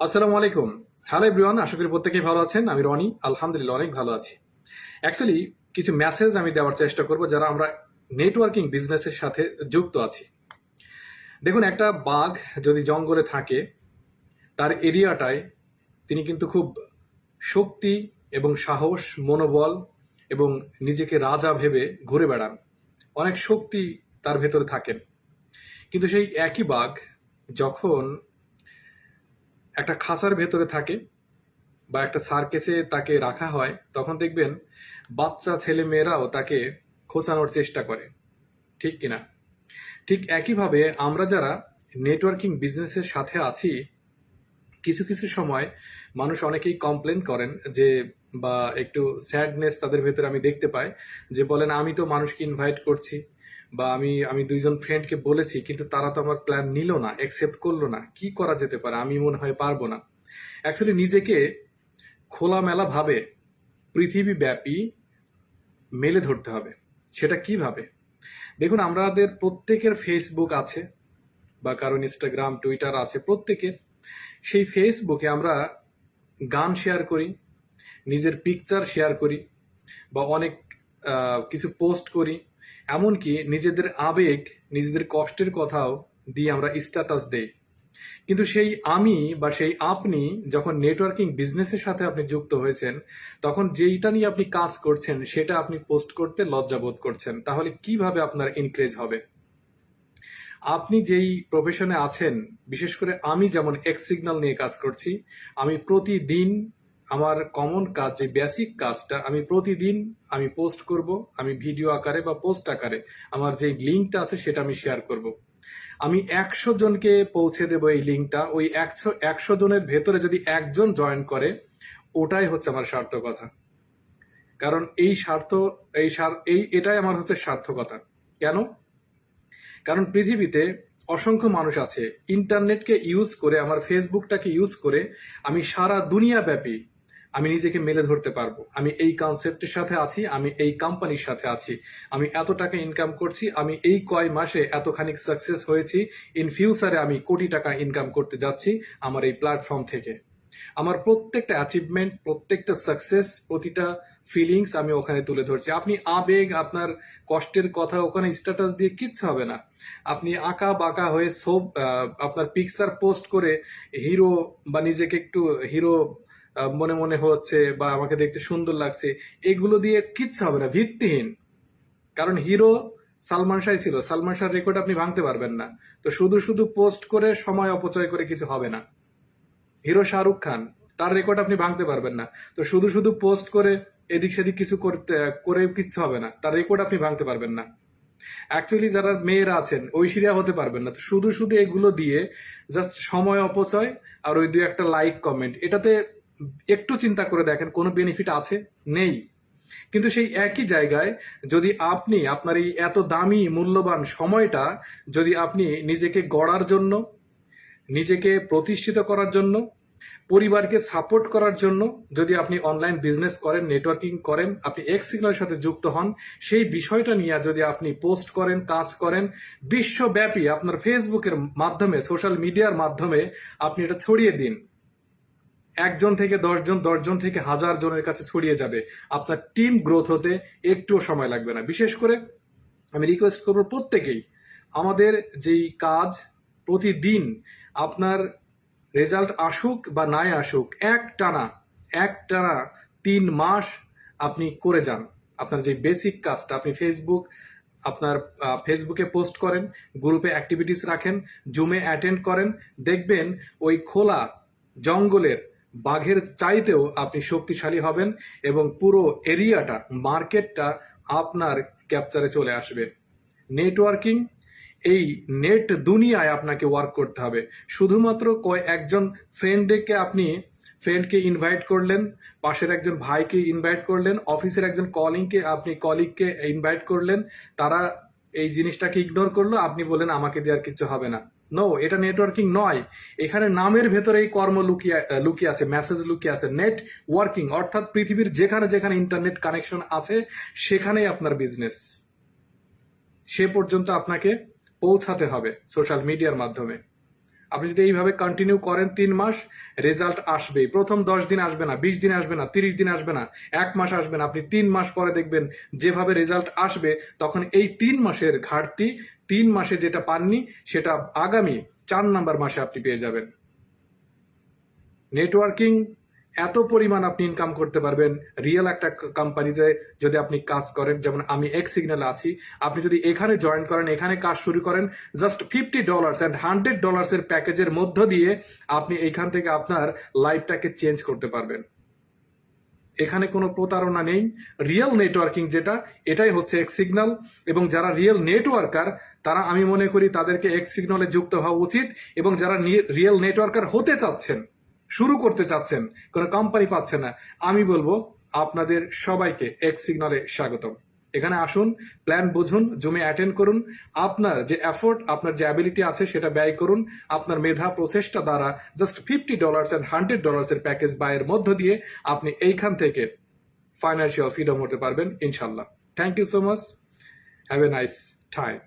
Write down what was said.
আসসালামু আলাইকুম। Hello everyone, আশা করি প্রত্যেকেই ভালো আছেন। আমি রনি, আলহামদুলিল্লাহ অনেক ভালো আছি। অ্যাকচুয়ালি কিছু মেসেজ আমি দেওয়ার চেষ্টা করব যারা আমরা নেটওয়ার্কিং বিজনেসের সাথে যুক্ত আছি। দেখুন, একটা বাঘ যদি জঙ্গলে থাকে, তার এরিয়াটায় তিনি কিন্তু খুব শক্তি এবং সাহস, মনোবল এবং নিজেকে রাজা ভেবে ঘুরে বেড়ান। অনেক শক্তি তার ভেতরে থাকেন। কিন্তু সেই একই বাঘ যখন একটা খাঁচার ভেতরে থাকে বা একটা সার্কেসে তাকে রাখা হয়, তখন দেখবেন বাচ্চা ছেলে মেয়েরাও তাকে খোঁচানোর চেষ্টা করে। ঠিক কিনা? ঠিক একইভাবে আমরা যারা নেটওয়ার্কিং বিজনেসের সাথে আছি, কিছু কিছু সময় মানুষ অনেকেই কমপ্লেন করেন যে, বা একটু স্যাডনেস তাদের ভেতরে আমি দেখতে পাই, যে বলেন আমি তো মানুষকে ইনভাইট করছি, বা আমি আমি দুইজন ফ্রেন্ডকে বলেছি কিন্তু তারা তো আমার প্ল্যান নিল না, অ্যাকসেপ্ট করলো না, কি করা যেতে পারে, আমি মনে হয় পারবো না। অ্যাকচুয়ালি নিজেকে খোলামেলা ভাবে পৃথিবীব্যাপী মেলে ধরতে হবে। সেটা কিভাবে? দেখুন, আমাদের প্রত্যেকের ফেসবুক আছে বা কারণ ইনস্টাগ্রাম, টুইটার আছে প্রত্যেকের। সেই ফেসবুকে আমরা গান শেয়ার করি, নিজের পিকচার শেয়ার করি, বা অনেক কিছু পোস্ট করি, এমনকি নিজেদের আবেগ, নিজেদের কষ্টের কথাও দিয়ে আমরা স্ট্যাটাস দেই। কিন্তু সেই আমি বা সেই আপনি যখন নেটওয়ার্কিং বিজনেসের সাথে আপনি যুক্ত হয়েছেন, তখন যেইটা নিয়ে আপনি কাজ করছেন সেটা আপনি পোস্ট করতে লজ্জাবোধ করছেন। তাহলে কিভাবে আপনার এনকারেজ হবে? আপনি যেই প্রফেশনে আছেন, বিশেষ করে আমি যেমন এক্স সিগন্যাল নিয়ে কাজ করছি, আমি প্রতিদিন আমার কমন কাজ, যে বেসিক কাজটা আমি প্রতিদিন আমি পোস্ট করব। আমি ভিডিও আকারে বা পোস্ট আকারে আমার যে লিঙ্কটা আছে সেটা আমি শেয়ার করব। আমি 100 জনকে পৌঁছে দেব এই লিঙ্কটা। ওই 100 জনের ভেতরে যদি একজন জয়েন করে, ওটাই হচ্ছে আমার সার্থকতা। কারণ এই স্বার্থ, এটাই আমার হচ্ছে সার্থকতা। কেন? কারণ পৃথিবীতে অসংখ্য মানুষ আছে, ইন্টারনেটকে ইউজ করে, আমার ফেসবুকটাকে ইউজ করে আমি সারা দুনিয়া ব্যাপী আমি নিজেকে মেলে ধরতে পারবো। আমি এই কনসেপ্টের সাথে আছি, আমি এই কোম্পানির সাথে আছি, আমি এত টাকা ইনকাম করছি, আমি এই কয় মাসে এতখানি সাকসেস হয়েছি, ইন ফিউচারে আমি কোটি টাকা ইনকাম করতে যাচ্ছি আমার এই প্ল্যাটফর্ম থেকে। আমার প্রত্যেকটা অ্যাচিভমেন্ট, প্রত্যেকটা সাকসেস, প্রতিটা ফিলিংস আমি ওখানে তুলে ধরছি। আপনি আবেগ, আপনার কষ্টের কথা ওখানে স্ট্যাটাস দিয়ে কিচ্ছু হবে না। আপনি আঁকা বাঁকা হয়ে সব আপনার পিকচার পোস্ট করে হিরো বা নিজেকে একটু হিরো মনে মনে হচ্ছে, বা আমাকে দেখতে সুন্দর লাগছে, এগুলো দিয়ে কিচ্ছু হবে না, ভিত্তিহীন। কারণ হিরো সালমান শাহ ছিল, সালমান শাহর রেকর্ড আপনি ভাঙতে পারবেন না। তো শুধু শুধু পোস্ট করে সময় অপচয় করে কিছু হবে না। হিরো শাহরুখ খান, তার রেকর্ড আপনি ভাঙতে পারবেন না। তো শুধু শুধু পোস্ট করে এদিক সেদিক কিছু করতে করে কিচ্ছু হবে না, তার রেকর্ড আপনি ভাঙতে পারবেন না। অ্যাকচুয়ালি যারা মেয়েরা আছেন, ঐশ্বরিয়া হতে পারবেন না। তো শুধু শুধু এগুলো দিয়ে জাস্ট সময় অপচয়, আর ওই দুই একটা লাইক কমেন্ট, এটাতে একটু চিন্তা করে দেখেন কোনো বেনিফিট আছে? নেই। কিন্তু সেই একই জায়গায় যদি আপনি আপনার এই এত দামি মূল্যবান সময়টা যদি আপনি নিজেকে গড়ার জন্য, নিজেকে প্রতিষ্ঠিত করার জন্য, পরিবারকে সাপোর্ট করার জন্য যদি আপনি অনলাইন বিজনেস করেন, নেটওয়ার্কিং করেন, আপনি এক্স সিগন্যালের সাথে যুক্ত হন, সেই বিষয়টা নিয়ে যদি আপনি পোস্ট করেন, কাজ করেন, বিশ্বব্যাপী আপনার ফেসবুকের মাধ্যমে, সোশ্যাল মিডিয়ার মাধ্যমে আপনি এটা ছড়িয়ে দিন। 1 জন থেকে 10 জন, 10 জন থেকে 1000 জনের কাছে ছড়িয়ে যাবে। আপনার টিম গ্রোথ হতে একটুও সময় লাগবে না। বিশেষ করে আমি রিকোয়েস্ট করবো প্রত্যেকেই, আমাদের যেই কাজ প্রতিদিন আপনার রেজাল্ট আসুক বা নাই আসুক, এক টানা 3 মাস আপনি করে যান। আপনার যে বেসিক কাজটা, আপনি আপনার ফেসবুকে পোস্ট করেন, গ্রুপে অ্যাক্টিভিটিস রাখেন, জুমে অ্যাটেন্ড করেন, দেখবেন ওই খোলা জঙ্গলের বাঘের চাইতেও আপনি শক্তিশালী হবেন, এবং পুরো এরিয়াটা, মার্কেটটা আপনার ক্যাপচারে চলে আসবে। নেটওয়ার্কিং, এই নেট দুনিয়ায় আপনাকে ওয়ার্ক করতে হবে। শুধুমাত্র একজন ফ্রেন্ডকে ইনভাইট করলেন, পাশের একজন ভাইকে ইনভাইট করলেন, অফিসের একজন কলিগকে ইনভাইট করলেন, তারা এই জিনিসটাকে ইগনোর করলো, আপনি বললেন আমাকে দিয়ে আর কিছু হবে না। নো, এটা নেটওয়ার্কিং নয়। এখানে নামের ভেতরে এই কর্ম লুকিয়ে আছে, মেসেজ লুকিয়ে আছে। নেটওয়ার্কিং অর্থাৎ পৃথিবীর যেখানে যেখানে ইন্টারনেট কানেকশন আছে সেখানেই আপনার বিজনেস। সে পর্যন্ত আপনাকে পৌঁছাতে হবে সোশ্যাল মিডিয়ার মাধ্যমে। আপনি যদি এইভাবে কন্টিনিউ করেন 3 মাস, রেজাল্ট আসবে। প্রথম 10 দিন আসবে না, 20 দিন আসবে না, 30 দিন আসবে না, 1 মাস আসবে না, আপনি 3 মাস পরে দেখবেন যেভাবে রেজাল্ট আসবে, তখন এই 3 মাসের ঘাটতি 3 মাসে যেটা পাননি সেটা আগামী 4 নাম্বার মাসে আপনি পেয়ে যাবেন। নেটওয়ার্কিং এত পরিমাণ আপনি ইনকাম করতে পারবেন রিয়েল একটা কোম্পানিতে যদি আপনি কাজ করেন, যেমন আমি এক্স সিগন্যালে আছি। আপনি যদি এখানে জয়েন করেন, এখানে কাজ শুরু করেন, জাস্ট $50 অ্যান্ড $100 এর প্যাকেজের মধ্য দিয়ে আপনি এখান থেকে আপনার লাইফটাকে চেঞ্জ করতে পারবেন। এখানে কোনো প্রতারণা নেই। রিয়েল নেটওয়ার্কিং যেটা, এটাই হচ্ছে এক্স সিগন্যাল। এবং যারা রিয়েল নেটওয়ার্কার তারা, আমি মনে করি তাদেরকে এক্স সিগন্যালে যুক্ত হওয়া উচিত। এবং যারা রিয়েল নেটওয়ার্কার হতে চাচ্ছেন, শুরু করতে চাচ্ছেন, কোনো কোম্পানি পাচ্ছে না, আমি বলবো আপনাদের সবাইকে এক্স সিগন্যালে স্বাগতম। এখানে আসুন, প্ল্যান বুঝুন, জমে অ্যাটেন্ড করুন, আপনার যে এফোর্ট, আপনার যে অ্যাবিলিটি আছে সেটা ব্যয় করুন। আপনার মেধা প্রচেষ্টা দ্বারা জাস্ট $50 অ্যান্ড $100 এর প্যাকেজ ব্যয়ের মধ্য দিয়ে আপনি এইখান থেকে ফাইন্যান্সিয়াল ফ্রিডম হতে পারবেন ইনশাল্লাহ। Thank you so much, have a nice time.